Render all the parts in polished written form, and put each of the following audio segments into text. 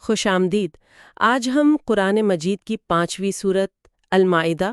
خوش آمدید۔ آج ہم قرآن مجید کی 5ویں سورت المائدہ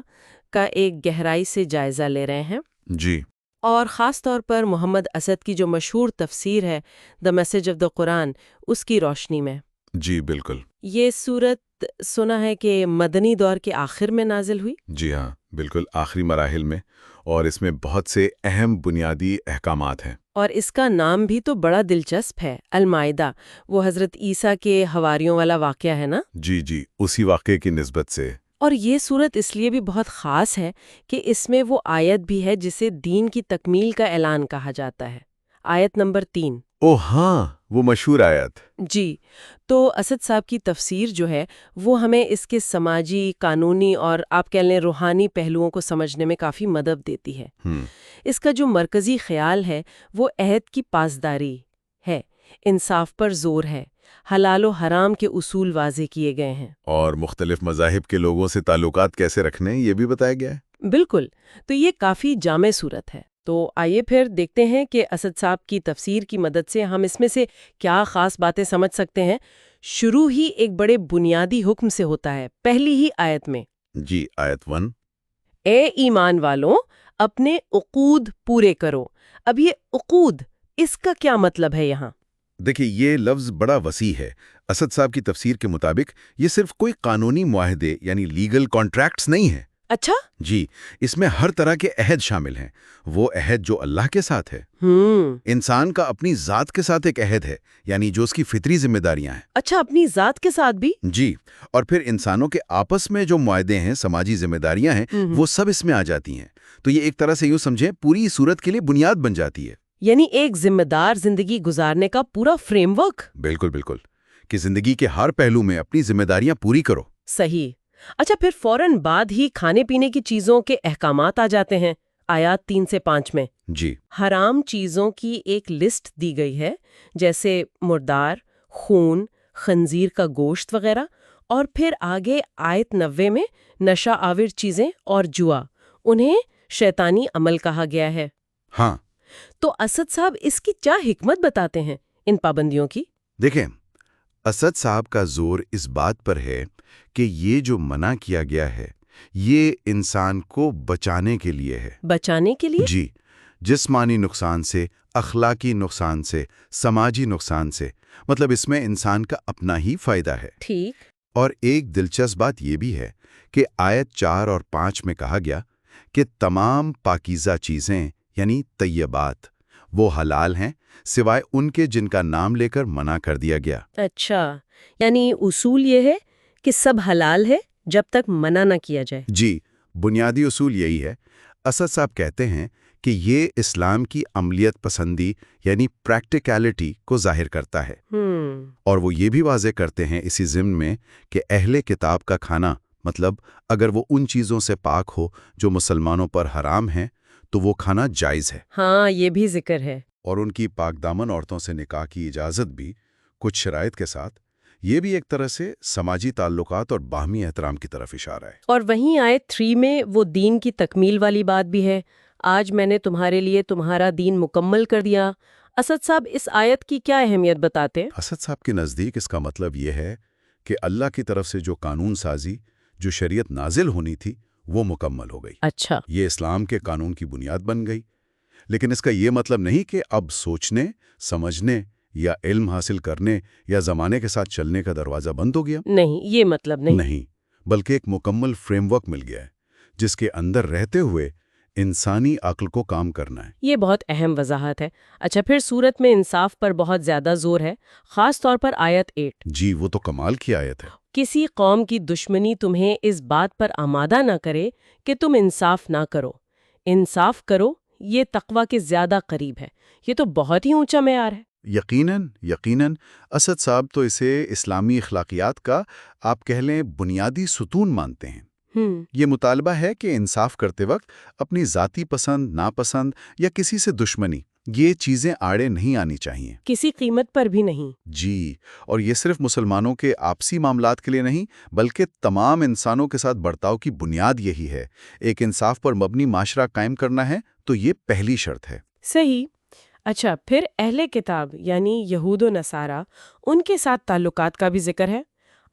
کا ایک گہرائی سے جائزہ لے رہے ہیں جی اور خاص طور پر محمد اسد کی جو مشہور تفسیر ہے دا میسج آف دا قرآن، اس کی روشنی میں۔ جی بالکل۔ یہ سورت سنا ہے کہ مدنی دور کے آخر میں نازل ہوئی۔ جی ہاں بالکل، آخری مراحل میں، اور اس میں بہت سے اہم بنیادی احکامات ہیں۔ اور اس کا نام بھی تو بڑا دلچسپ ہے، المائدہ۔ وہ حضرت عیسیٰ کے حواریوں والا واقعہ ہے نا؟ جی اسی واقعے کی نسبت سے۔ اور یہ سورت اس لیے بھی بہت خاص ہے کہ اس میں وہ آیت بھی ہے جسے دین کی تکمیل کا اعلان کہا جاتا ہے، آیت نمبر 3۔ او ہاں، وہ مشہور آیت۔ جی، تو اسد صاحب کی تفسیر جو ہے وہ ہمیں اس کے سماجی، قانونی اور آپ کہہ لیں روحانی پہلوؤں کو سمجھنے میں کافی مدد دیتی ہے۔ اس کا جو مرکزی خیال ہے وہ عہد کی پاسداری ہے، انصاف پر زور ہے، حلال و حرام کے اصول واضح کیے گئے ہیں، اور مختلف مذاہب کے لوگوں سے تعلقات کیسے رکھنے یہ بھی بتایا گیا ہے۔ بالکل۔ تو یہ کافی جامع صورت ہے۔ تو آئیے پھر دیکھتے ہیں کہ اسد صاحب کی تفسیر کی مدد سے ہم اس میں سے کیا خاص باتیں سمجھ سکتے ہیں۔ شروع ہی ایک بڑے بنیادی حکم سے ہوتا ہے، پہلی ہی آیت میں۔ جی، آیت 1۔ اے ایمان والوں، اپنے عقود پورے کرو۔ اب یہ عقود، اس کا کیا مطلب ہے یہاں؟ دیکھیں، یہ لفظ بڑا وسیع ہے۔ اسد صاحب کی تفسیر کے مطابق یہ صرف کوئی قانونی معاہدے یعنی لیگل کانٹریکٹس نہیں ہیں۔ اچھا؟ جی، اس میں ہر طرح کے عہد شامل ہیں۔ وہ عہد جو اللہ کے ساتھ ہے، انسان کا اپنی ذات کے ساتھ ایک عہد ہے، یعنی جو اس کی فطری ذمہ داریاں ہیں۔ اچھا، اپنی ذات کے ساتھ بھی؟ جی، اور پھر انسانوں کے آپس میں جو معاہدے ہیں، سماجی ذمہ داریاں ہیں، وہ سب اس میں آ جاتی ہیں۔ تو یہ ایک طرح سے یوں سمجھیں پوری صورت کے لیے بنیاد بن جاتی ہے۔ یعنی ایک ذمہ دار زندگی گزارنے کا پورا فریم ورک۔ بالکل، کہ زندگی کے ہر پہلو میں اپنی ذمہ داریاں پوری کرو۔ صحیح۔ اچھا، پھر فوراً بعد ہی کھانے پینے کی چیزوں کے احکامات آ جاتے ہیں، آیات 3 سے 5 میں۔ جی، حرام چیزوں کی ایک لسٹ دی گئی ہے، جیسے مردار، خون، خنزیر کا گوشت وغیرہ، اور پھر آگے آیت 90 میں نشہ آور چیزیں اور جوا، انہیں شیطانی عمل کہا گیا ہے۔ ہاں۔ تو اسد صاحب اس کی کیا حکمت بتاتے ہیں ان پابندیوں کی؟ دیکھیں، اسد صاحب کا زور اس بات پر ہے کہ یہ جو منع کیا گیا ہے یہ انسان کو بچانے کے لیے ہے۔ بچانے کے لیے؟ جی، جسمانی نقصان سے، اخلاقی نقصان سے، سماجی نقصان سے، مطلب اس میں انسان کا اپنا ہی فائدہ ہے۔ ٹھیک۔ اور ایک دلچسپ بات یہ بھی ہے کہ آیت 4 اور 5 میں کہا گیا کہ تمام پاکیزہ چیزیں یعنی طیبات وہ حلال ہیں سوائے ان کے جن کا نام لے کر منع کر دیا گیا۔ اچھا، یعنی اصول یہ ہے کہ سب حلال ہے جب تک منع نہ کیا جائے۔ جی، بنیادی اصول یہی ہے۔ اسد صاحب کہتے ہیں کہ یہ اسلام کی عملیت پسندی یعنی پریکٹیکلٹی کو ظاہر کرتا ہے۔ اور وہ یہ بھی واضح کرتے ہیں اسی ضمن میں کہ اہل کتاب کا کھانا، مطلب اگر وہ ان چیزوں سے پاک ہو جو مسلمانوں پر حرام ہیں تو وہ کھانا جائز ہے۔ ہاں، یہ بھی ذکر ہے۔ اور ان کی پاک دامن عورتوں سے نکاح کی اجازت بھی کچھ شرائط کے ساتھ، یہ بھی ایک طرح سے سماجی تعلقات اور باہمی احترام کی طرف اشارہ ہے۔ اور وہیں آیت 3 میں وہ دین کی تکمیل والی بات بھی ہے، آج میں نے تمہارے لیے تمہارا دین مکمل کر دیا۔ اسد صاحب اس آیت کی کیا اہمیت بتاتے ہیں؟ اسد صاحب کے نزدیک اس کا مطلب یہ ہے کہ اللہ کی طرف سے جو قانون سازی، جو شریعت نازل ہونی تھی، وہ مکمل ہو گئی۔ اچھا۔ یہ اسلام کے قانون کی بنیاد بن گئی۔ لیکن اس کا یہ مطلب نہیں کہ اب سوچنے، سمجھنے یا علم حاصل کرنے یا زمانے کے ساتھ چلنے کا دروازہ بند ہو گیا۔ نہیں، یہ مطلب نہیں۔ بلکہ ایک مکمل فریم ورک مل گیا ہے جس کے اندر رہتے ہوئے انسانی عقل کو کام کرنا ہے۔ یہ بہت اہم وضاحت ہے۔ اچھا، پھر سورت میں انصاف پر بہت زیادہ زور ہے، خاص طور پر آیت 8۔ جی، وہ تو کمال کی آیت ہے۔ کسی قوم کی دشمنی تمہیں اس بات پر آمادہ نہ کرے کہ تم انصاف نہ کرو، انصاف کرو، یہ تقویٰ کے زیادہ قریب ہے۔ یہ تو بہت ہی اونچا معیار ہے۔ یقیناً اسد صاحب تو اسے اسلامی اخلاقیات کا آپ کہہ لیں بنیادی ستون مانتے ہیں۔ یہ مطالبہ ہے کہ انصاف کرتے وقت اپنی ذاتی پسند، ناپسند یا کسی سے دشمنی، یہ چیزیں آڑے نہیں آنی چاہیے، کسی قیمت پر بھی نہیں۔ جی، اور یہ صرف مسلمانوں کے آپسی معاملات کے لیے نہیں بلکہ تمام انسانوں کے ساتھ برتاؤ کی بنیاد یہی ہے۔ ایک انصاف پر مبنی معاشرہ قائم کرنا ہے تو یہ پہلی شرط ہے۔ صحیح۔ اچھا، پھر اہل کتاب یعنی یہود و نصارہ، ان کے ساتھ تعلقات کا بھی ذکر ہے۔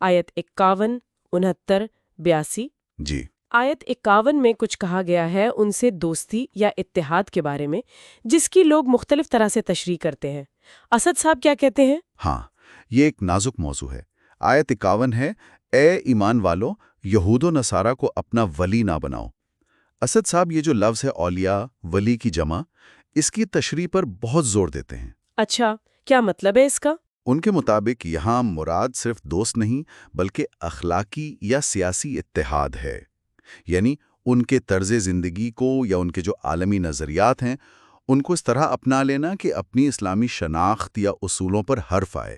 آیت 51، 69، 82۔ جی، آیت 51 میں کچھ کہا گیا ہے ان سے دوستی یا اتحاد کے بارے میں، جس کی لوگ مختلف طرح سے تشریح کرتے ہیں۔ اسد صاحب کیا کہتے ہیں؟ ہاں، یہ ایک نازک موضوع ہے۔ آیت 51 ہے، اے ایمان والو، یہود و نصارہ کو اپنا ولی نہ بناؤ۔ اسد صاحب یہ جو لفظ ہے اولیاء، ولی کی جمع، اس کی تشریح پر بہت زور دیتے ہیں۔ اچھا، کیا مطلب ہے اس کا؟ ان کے مطابق یہاں مراد صرف دوست نہیں بلکہ اخلاقی یا سیاسی اتحاد ہے، یعنی ان کے طرز زندگی کو یا ان کے جو عالمی نظریات ہیں ان کو اس طرح اپنا لینا کہ اپنی اسلامی شناخت یا اصولوں پر حرف آئے۔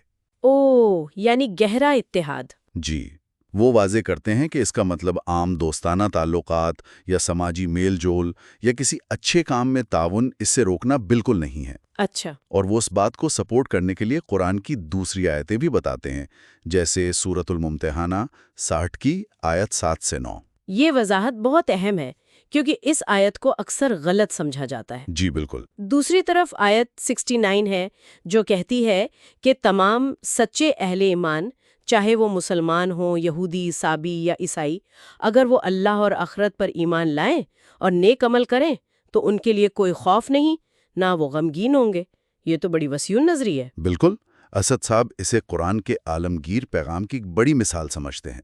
یعنی گہرا اتحاد۔ جی، وہ واضح کرتے ہیں کہ اس کا مطلب عام دوستانہ تعلقات یا سماجی میل جول یا کسی اچھے کام میں تعاون اس سے روکنا بالکل نہیں ہے۔ اچھا، اور وہ اس بات کو سپورٹ کرنے کے لیے قرآن کی دوسری آیتیں بھی بتاتے ہیں، جیسے سورۃ الممتحنہ 60 کی آیت 7 سے 9۔ یہ وضاحت بہت اہم ہے کیونکہ اس آیت کو اکثر غلط سمجھا جاتا ہے۔ جی بالکل۔ دوسری طرف آیت 69 ہے جو کہتی ہے کہ تمام سچے اہل ایمان، چاہے وہ مسلمان ہوں، یہودی، سابی یا عیسائی، اگر وہ اللہ اور آخرت پر ایمان لائیں اور نیک عمل کریں تو ان کے لیے کوئی خوف نہیں، نہ وہ غمگین ہوں گے۔ یہ تو بڑی وسیع نظری ہے۔ بالکل، اسد صاحب اسے قرآن کے عالمگیر پیغام کی بڑی مثال سمجھتے ہیں۔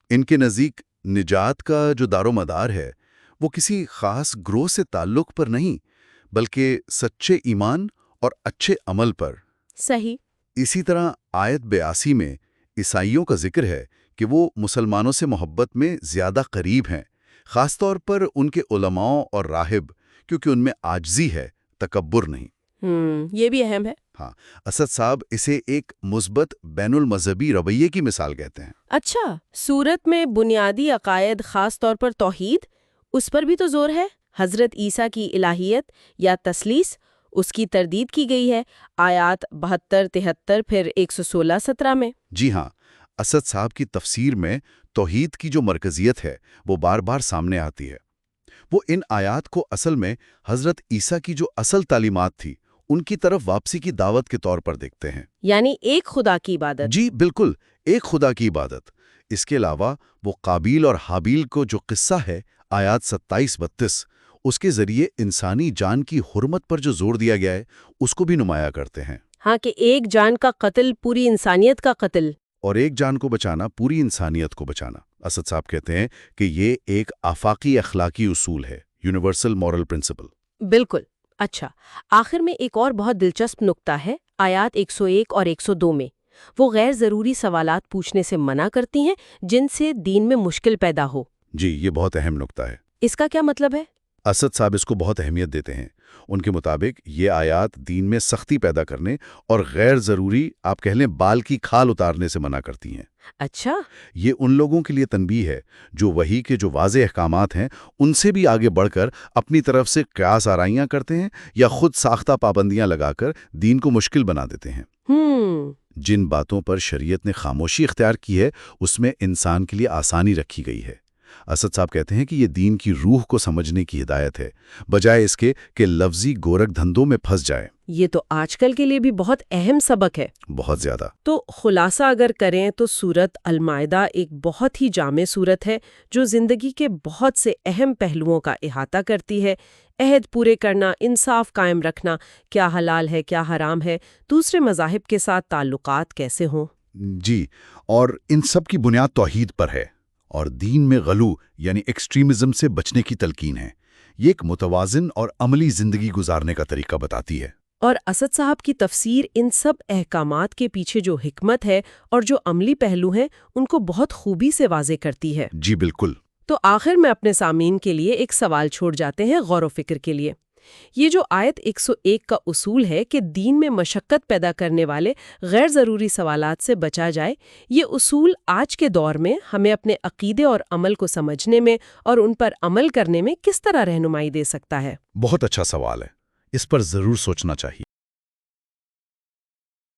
ان کے نزدیک نجات کا جو دار و مدار ہے وہ کسی خاص گروہ سے تعلق پر نہیں بلکہ سچے ایمان اور اچھے عمل پر۔ صحیح۔ اسی طرح آیت 82 میں عیسائیوں کا ذکر ہے کہ وہ مسلمانوں سے محبت میں زیادہ قریب ہیں، خاص طور پر ان کے علماء اور راہب، کیونکہ ان میں عاجزی ہے، تکبر نہیں۔ یہ بھی اہم ہے۔ ہاں، اسد صاحب اسے ایک مثبت بین المذہبی رویے کی مثال کہتے ہیں۔ اچھا، سورت میں بنیادی عقائد، خاص طور پر توحید، اس پر بھی تو زور ہے۔ حضرت عیسیٰ کی الہیت یا تثلیث، اس کی تردید کی گئی ہے آیات 72، 73، پھر 116، 17 میں۔ جی ہاں، اسد صاحب کی تفسیر میں توحید کی جو مرکزیت ہے وہ بار بار سامنے آتی ہے۔ وہ ان آیات کو اصل میں حضرت عیسیٰ کی جو اصل تعلیمات تھی ان کی طرف واپسی کی دعوت کے طور پر دیکھتے ہیں، یعنی ایک خدا کی عبادت۔ جی بالکل، ایک خدا کی عبادت۔ اس کے علاوہ وہ قابیل اور حابیل کو جو قصہ ہے آیات 27-32، اس کے ذریعے انسانی جان کی حرمت پر جو زور دیا گیا ہے اس کو بھی نمایاں کرتے ہیں۔ ہاں، کہ ایک جان کا قتل پوری انسانیت کا قتل، اور ایک جان کو بچانا پوری انسانیت کو بچانا۔ اسد صاحب کہتے ہیں کہ یہ ایک آفاقی اخلاقی اصول ہے، یونیورسل مورل پرنسپل۔ بالکل۔ اچھا، آخر میں ایک اور بہت دلچسپ نقطہ ہے آیات 101 اور 102 میں۔ وہ غیر ضروری سوالات پوچھنے سے منع کرتی ہیں جن سے دین میں مشکل پیدا ہو۔ جی، یہ بہت اہم نقطہ ہے۔ اس کا کیا مطلب ہے؟ اسد صاحب اس کو بہت اہمیت دیتے ہیں۔ ان کے مطابق یہ آیات دین میں سختی پیدا کرنے اور غیر ضروری، آپ کہہ لیں، بال کی کھال اتارنے سے منع کرتی ہیں۔ اچھا، یہ ان لوگوں کے لیے تنبیہ ہے جو وحی کے جو واضح احکامات ہیں ان سے بھی آگے بڑھ کر اپنی طرف سے قیاس آرائیاں کرتے ہیں یا خود ساختہ پابندیاں لگا کر دین کو مشکل بنا دیتے ہیں۔ جن باتوں پر شریعت نے خاموشی اختیار کی ہے اس میں انسان کے لیے آسانی رکھی گئی ہے۔ اسد صاحب کہتے ہیں کہ یہ دین کی روح کو سمجھنے کی ہدایت ہے، بجائے اس کے کہ لفظی گورکھ دھندوں میں پھنس جائے۔ یہ تو آج کل کے لیے بھی بہت اہم سبق ہے۔ بہت زیادہ۔ تو خلاصہ اگر کریں تو سورت المائدہ ایک بہت ہی جامع سورت ہے جو زندگی کے بہت سے اہم پہلوؤں کا احاطہ کرتی ہے۔ عہد پورے کرنا، انصاف قائم رکھنا، کیا حلال ہے کیا حرام ہے، دوسرے مذاہب کے ساتھ تعلقات کیسے ہوں۔ جی، اور ان سب کی بنیاد توحید پر ہے اور دین میں غلو یعنی ایکسٹریمزم سے بچنے کی تلقین ہے۔ یہ ایک متوازن اور عملی زندگی گزارنے کا طریقہ بتاتی ہے۔ اور اسد صاحب کی تفسیر ان سب احکامات کے پیچھے جو حکمت ہے اور جو عملی پہلو ہیں ان کو بہت خوبی سے واضح کرتی ہے۔ جی بالکل۔ تو آخر میں اپنے سامعین کے لیے ایک سوال چھوڑ جاتے ہیں غور و فکر کے لیے۔ یہ جو آیت 101 کا اصول ہے کہ دین میں مشقت پیدا کرنے والے غیر ضروری سوالات سے بچا جائے، یہ اصول آج کے دور میں ہمیں اپنے عقیدے اور عمل کو سمجھنے میں اور ان پر عمل کرنے میں کس طرح رہنمائی دے سکتا ہے؟ بہت اچھا سوال ہے، اس پر ضرور سوچنا چاہیے۔